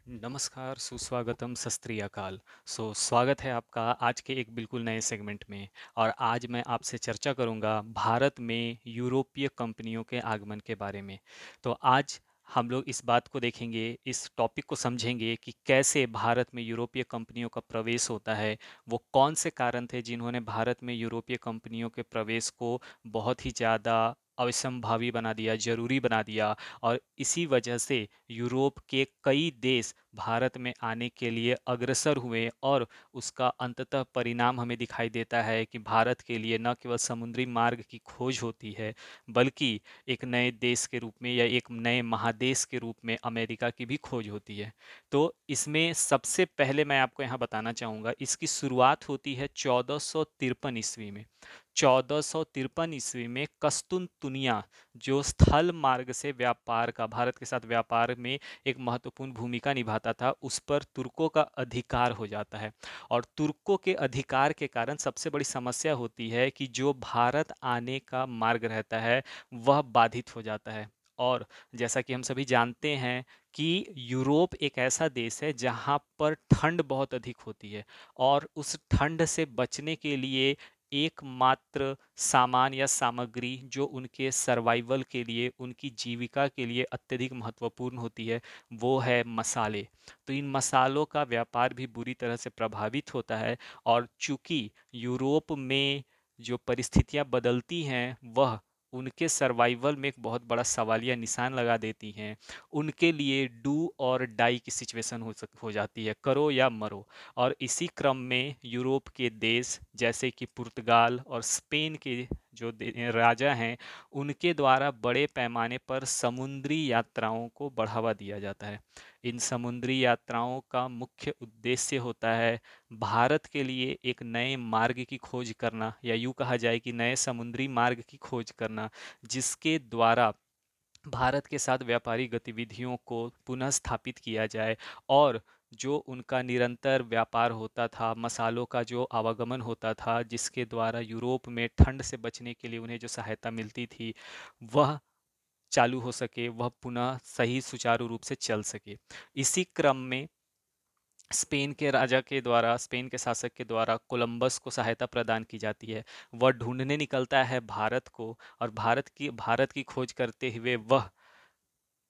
नमस्कार, सुस्वागतम, सत श्री अकाल। स्वागत है आपका आज के एक बिल्कुल नए सेगमेंट में। और आज मैं आपसे चर्चा करूंगा भारत में यूरोपीय कंपनियों के आगमन के बारे में। तो आज हम लोग इस बात को देखेंगे, इस टॉपिक को समझेंगे कि कैसे भारत में यूरोपीय कंपनियों का प्रवेश होता है। वो कौन से कारण थे जिन्होंने भारत में यूरोपीय कंपनियों के प्रवेश को बहुत ही ज़्यादा अवश्यंभावी बना दिया, ज़रूरी बना दिया। और इसी वजह से यूरोप के कई देश भारत में आने के लिए अग्रसर हुए, और उसका अंततः परिणाम हमें दिखाई देता है कि भारत के लिए न केवल समुद्री मार्ग की खोज होती है, बल्कि एक नए देश के रूप में या एक नए महादेश के रूप में अमेरिका की भी खोज होती है। तो इसमें सबसे पहले मैं आपको यहाँ बताना चाहूँगा, इसकी शुरुआत होती है 1453 ईस्वी में। 1453 ईस्वी में कस्तुनतुनिया, जो स्थल मार्ग से व्यापार का, भारत के साथ व्यापार में एक महत्वपूर्ण भूमिका निभाता था, उस पर तुर्कों का अधिकार हो जाता है। और तुर्कों के अधिकार के कारण सबसे बड़ी समस्या होती है कि जो भारत आने का मार्ग रहता है वह बाधित हो जाता है। और जैसा कि हम सभी जानते हैं कि यूरोप एक ऐसा देश है जहाँ पर ठंड बहुत अधिक होती है, और उस ठंड से बचने के लिए एकमात्र सामान या सामग्री जो उनके सर्वाइवल के लिए, उनकी जीविका के लिए अत्यधिक महत्वपूर्ण होती है, वो है मसाले। तो इन मसालों का व्यापार भी बुरी तरह से प्रभावित होता है। और चूंकि यूरोप में जो परिस्थितियां बदलती हैं वह उनके सर्वाइवल में एक बहुत बड़ा सवालिया निशान लगा देती हैं, उनके लिए डू और डाई की सिचुएशन हो जाती है, करो या मरो। और इसी क्रम में यूरोप के देश जैसे कि पुर्तगाल और स्पेन के जो राजा हैं, उनके द्वारा बड़े पैमाने पर समुद्री यात्राओं को बढ़ावा दिया जाता है। इन समुद्री यात्राओं का मुख्य उद्देश्य होता है भारत के लिए एक नए मार्ग की खोज करना, या यूँ कहा जाए कि नए समुद्री मार्ग की खोज करना, जिसके द्वारा भारत के साथ व्यापारिक गतिविधियों को पुनः स्थापित किया जाए। और जो उनका निरंतर व्यापार होता था, मसालों का जो आवागमन होता था, जिसके द्वारा यूरोप में ठंड से बचने के लिए उन्हें जो सहायता मिलती थी, वह चालू हो सके, वह पुनः सही सुचारू रूप से चल सके। इसी क्रम में स्पेन के राजा के द्वारा, स्पेन के शासक के द्वारा कोलंबस को सहायता प्रदान की जाती है। वह ढूंढने निकलता है भारत को, और भारत की खोज करते हुए वह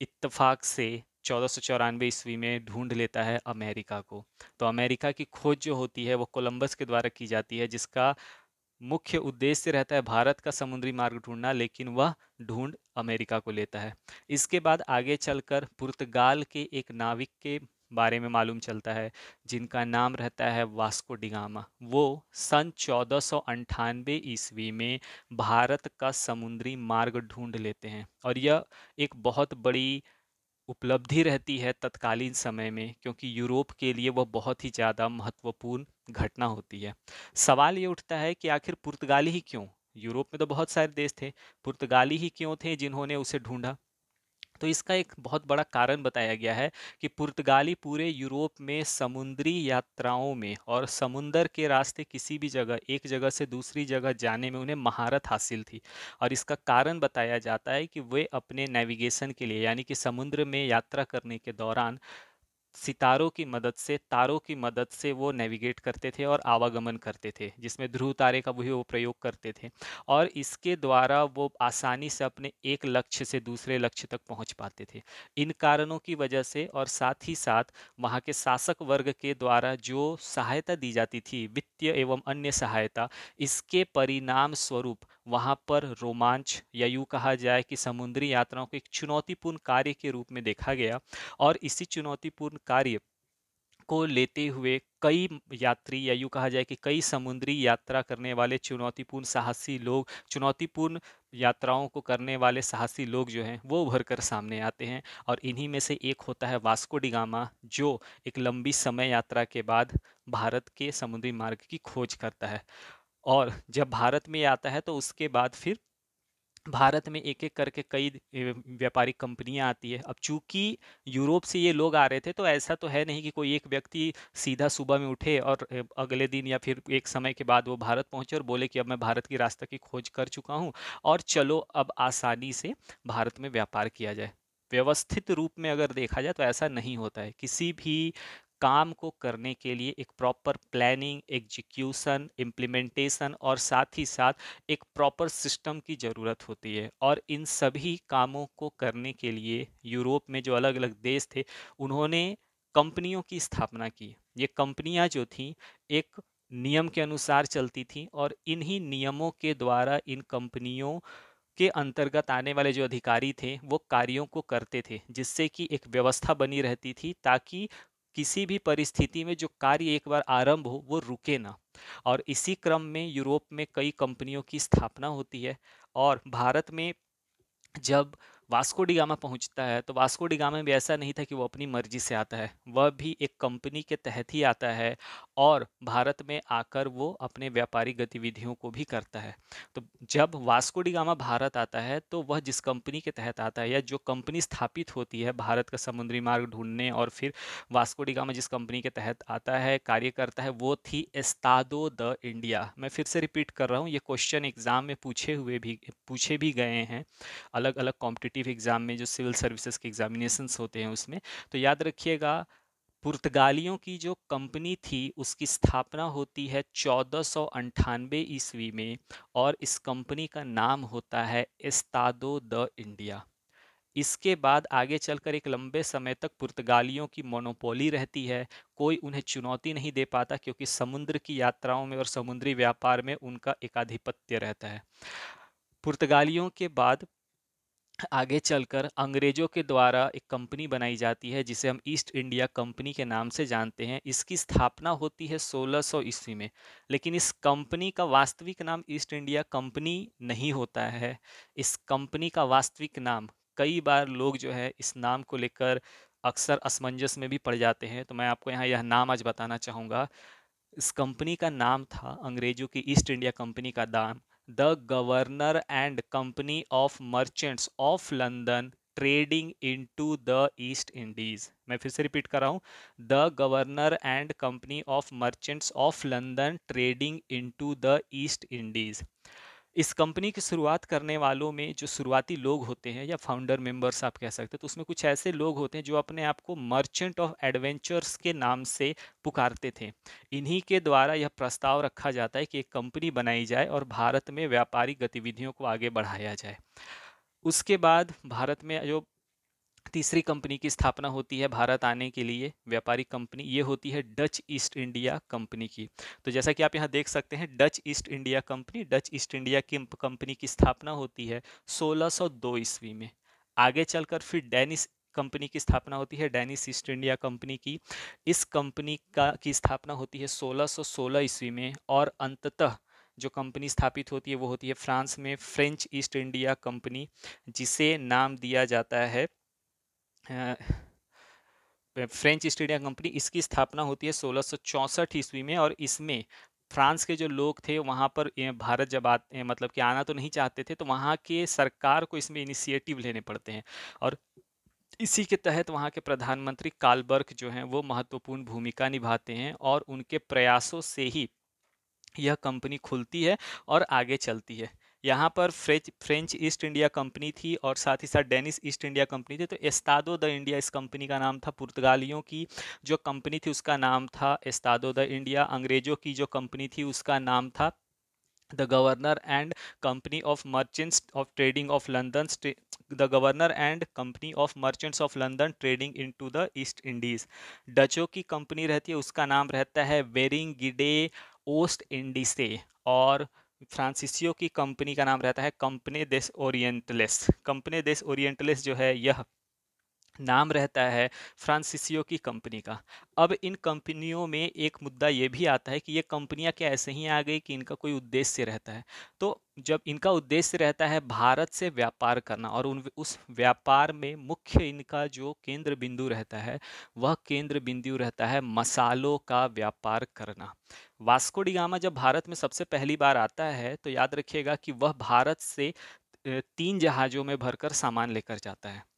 इत्तेफाक से 1494 ईस्वी में ढूंढ लेता है अमेरिका को। तो अमेरिका की खोज जो होती है वो कोलंबस के द्वारा की जाती है, जिसका मुख्य उद्देश्य रहता है भारत का समुद्री मार्ग ढूंढना, लेकिन वह ढूंढ अमेरिका को लेता है। इसके बाद आगे चलकर पुर्तगाल के एक नाविक के बारे में मालूम चलता है, जिनका नाम रहता है वास्को डिगामा। वो सन 1498 ईस्वी में भारत का समुद्री मार्ग ढूंढ लेते हैं, और यह एक बहुत बड़ी उपलब्धि रहती है तत्कालीन समय में, क्योंकि यूरोप के लिए वह बहुत ही ज़्यादा महत्वपूर्ण घटना होती है। सवाल ये उठता है कि आखिर पुर्तगाली ही क्यों? यूरोप में तो बहुत सारे देश थे, पुर्तगाली ही क्यों थे जिन्होंने उसे ढूंढा? तो इसका एक बहुत बड़ा कारण बताया गया है कि पुर्तगाली पूरे यूरोप में समुद्री यात्राओं में और समुंदर के रास्ते किसी भी जगह, एक जगह से दूसरी जगह जाने में उन्हें महारत हासिल थी। और इसका कारण बताया जाता है कि वे अपने नेविगेशन के लिए, यानी कि समुद्र में यात्रा करने के दौरान सितारों की मदद से, तारों की मदद से वो नेविगेट करते थे और आवागमन करते थे, जिसमें ध्रुव तारे का भी वो प्रयोग करते थे। और इसके द्वारा वो आसानी से अपने एक लक्ष्य से दूसरे लक्ष्य तक पहुंच पाते थे। इन कारणों की वजह से, और साथ ही साथ वहाँ के शासक वर्ग के द्वारा जो सहायता दी जाती थी, वित्तीय एवं अन्य सहायता, इसके परिणाम स्वरूप वहाँ पर रोमांच, या यूँ कहा जाए कि समुद्री यात्राओं को एक चुनौतीपूर्ण कार्य के रूप में देखा गया। और इसी चुनौतीपूर्ण कार्य को लेते हुए कई यात्री, या यूँ कहा जाए कि कई समुद्री यात्रा करने वाले चुनौतीपूर्ण साहसी लोग, चुनौतीपूर्ण यात्राओं को करने वाले साहसी लोग जो हैं वो उभर कर सामने आते हैं। और इन्हीं में से एक होता है वास्को डिगामा, जो एक लंबी समय यात्रा के बाद भारत के समुद्री मार्ग की खोज करता है। और जब भारत में आता है तो उसके बाद फिर भारत में एक-एक करके कई व्यापारिक कंपनियां आती है। अब चूंकि यूरोप से ये लोग आ रहे थे, तो ऐसा तो है नहीं कि कोई एक व्यक्ति सीधा सुबह में उठे और अगले दिन या फिर एक समय के बाद वो भारत पहुंचे और बोले कि अब मैं भारत की रास्ता की खोज कर चुका हूं, और चलो अब आसानी से भारत में व्यापार किया जाए। व्यवस्थित रूप में अगर देखा जाए तो ऐसा नहीं होता है। किसी भी काम को करने के लिए एक प्रॉपर प्लानिंग, एग्जीक्यूशन, इम्प्लीमेंटेशन और साथ ही साथ एक प्रॉपर सिस्टम की ज़रूरत होती है। और इन सभी कामों को करने के लिए यूरोप में जो अलग-अलग देश थे, उन्होंने कंपनियों की स्थापना की। ये कंपनियां जो थीं, एक नियम के अनुसार चलती थीं और इन्हीं नियमों के द्वारा इन कंपनियों के अंतर्गत आने वाले जो अधिकारी थे वो कार्यों को करते थे, जिससे कि एक व्यवस्था बनी रहती थी, ताकि किसी भी परिस्थिति में जो कार्य एक बार आरंभ हो वो रुके ना। और इसी क्रम में यूरोप में कई कंपनियों की स्थापना होती है। और भारत में जब वास्को डी गामा पहुंचता है तो वास्को डी गामा भी ऐसा नहीं था कि वो अपनी मर्जी से आता है, वह भी एक कंपनी के तहत ही आता है और भारत में आकर वो अपने व्यापारिक गतिविधियों को भी करता है। तो जब वास्को डी गामा भारत आता है तो वह जिस कंपनी के तहत आता है या जो कंपनी स्थापित होती है भारत का समुद्री मार्ग ढूंढने, और फिर वास्को डी गामा जिस कंपनी के तहत आता है, कार्य करता है, वो थी एस्तादो द इंडिया। मैं फिर से रिपीट कर रहा हूँ, ये क्वेश्चन एग्जाम में पूछे भी गए हैं अलग अलग कॉम्पिटिटिव एग्जाम में, जो सिविल सर्विसेज के एग्जामिनेशंस होते हैं उसमें। तो याद रखिएगा, पुर्तगालियों की जो कंपनी थी उसकी स्थापना होती है 1498 ईस्वी में और इस कंपनी का नाम होता है एस्तादो द इंडिया। इसके बाद आगे चलकर एक लंबे समय तक पुर्तगालियों की मोनोपोली रहती है, कोई उन्हें चुनौती नहीं दे पाता क्योंकि समुद्र की यात्राओं में और समुद्री व्यापार में उनका एकाधिपत्य रहता है। पुर्तगालियों के बाद आगे चलकर अंग्रेजों के द्वारा एक कंपनी बनाई जाती है जिसे हम ईस्ट इंडिया कंपनी के नाम से जानते हैं। इसकी स्थापना होती है 1600 ईस्वी में, लेकिन इस कंपनी का वास्तविक नाम ईस्ट इंडिया कंपनी नहीं होता है। इस कंपनी का वास्तविक नाम, कई बार लोग जो है इस नाम को लेकर अक्सर असमंजस में भी पड़ जाते हैं, तो मैं आपको यहाँ यह नाम आज बताना चाहूँगा। इस कंपनी का नाम था, अंग्रेजों की ईस्ट इंडिया कंपनी का नाम, the governor and company of merchants of London trading into the East Indies. मैं फिर से रिपीट कर रहा हूँ, the governor and company of merchants of London trading into the East Indies. इस कंपनी की शुरुआत करने वालों में जो शुरुआती लोग होते हैं या फाउंडर मेंबर्स आप कह सकते हैं, तो उसमें कुछ ऐसे लोग होते हैं जो अपने आप को मर्चेंट ऑफ एडवेंचर्स के नाम से पुकारते थे। इन्हीं के द्वारा यह प्रस्ताव रखा जाता है कि एक कंपनी बनाई जाए और भारत में व्यापारिक गतिविधियों को आगे बढ़ाया जाए। उसके बाद भारत में जो तीसरी कंपनी की स्थापना होती है भारत आने के लिए, व्यापारिक कंपनी, ये होती है डच ईस्ट इंडिया कंपनी की। तो जैसा कि आप यहाँ देख सकते हैं, Dutch east India company, Dutch east India की कंपनी की स्थापना होती है 1602 ईस्वी में। आगे चलकर फिर डेनिस कंपनी की स्थापना होती है, डेनिस ईस्ट इंडिया कंपनी की। इस कंपनी का की स्थापना होती है 1616 ईस्वी में और अंततः जो कंपनी स्थापित होती है वो होती है फ्रांस में, फ्रेंच ईस्ट इंडिया कंपनी, जिसे नाम दिया जाता है फ्रेंच ईस्ट इंडिया कंपनी। इसकी स्थापना होती है 1664 ईस्वी में और इसमें फ्रांस के जो लोग थे वहाँ पर भारत जब आते, मतलब कि आना तो नहीं चाहते थे, तो वहाँ के सरकार को इसमें इनिशिएटिव लेने पड़ते हैं और इसी के तहत वहाँ के प्रधानमंत्री कार्ल बर्क जो हैं वो महत्वपूर्ण भूमिका निभाते हैं और उनके प्रयासों से ही यह कंपनी खुलती है और आगे चलती है। यहाँ पर फ्रेंच ईस्ट इंडिया कंपनी थी और साथ ही साथ डेनिस ईस्ट इंडिया कंपनी थी। तो एस्तादो द इंडिया इस कंपनी का नाम था। पुर्तगालियों की जो कंपनी थी उसका नाम था एस्तादो द इंडिया। अंग्रेजों की जो कंपनी थी उसका नाम था the governor and company of merchants of trading of London, the governor and company of merchants of London trading into the East Indies. डचों की कंपनी रहती है, उसका नाम रहता है वेरिंगिडे ओस्ट इंडीसे। और फ्रांसीसियों की कंपनी का नाम रहता है कंपनी देस ओरिएंटलेस। कंपनी देस ओरिएंटलेस जो है यह नाम रहता है फ्रांसीसियो की कंपनी का। अब इन कंपनियों में एक मुद्दा ये भी आता है कि ये कंपनियां क्या ऐसे ही आ गई कि इनका कोई उद्देश्य रहता है। तो जब इनका उद्देश्य रहता है भारत से व्यापार करना और उस व्यापार में मुख्य इनका जो केंद्र बिंदु रहता है वह केंद्र बिंदु रहता है मसालों का व्यापार करना। वास्को डी गामा जब भारत में सबसे पहली बार आता है तो याद रखिएगा कि वह भारत से 3 जहाज़ों में भरकर सामान लेकर जाता है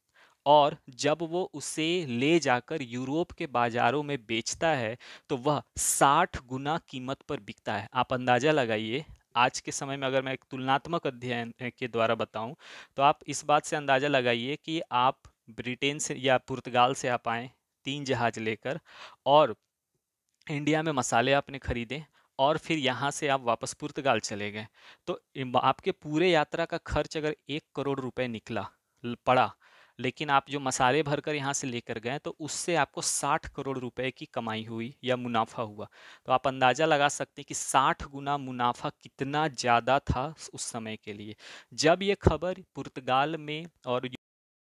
और जब वो उसे ले जाकर यूरोप के बाजारों में बेचता है तो वह 60 गुना कीमत पर बिकता है। आप अंदाजा लगाइए, आज के समय में अगर मैं एक तुलनात्मक अध्ययन के द्वारा बताऊं तो आप इस बात से अंदाजा लगाइए कि आप ब्रिटेन से या पुर्तगाल से आप आए 3 जहाज लेकर, और इंडिया में मसाले आपने खरीदे, और फिर यहाँ से आप वापस पुर्तगाल चले गए। तो आपके पूरे यात्रा का खर्च अगर 1 करोड़ रुपए निकला पड़ा, लेकिन आप जो मसाले भरकर यहाँ से लेकर गए तो उससे आपको 60 करोड़ रुपए की कमाई हुई या मुनाफा हुआ। तो आप अंदाजा लगा सकते हैं कि 60 गुना मुनाफा कितना ज्यादा था उस समय के लिए। जब ये खबर पुर्तगाल में और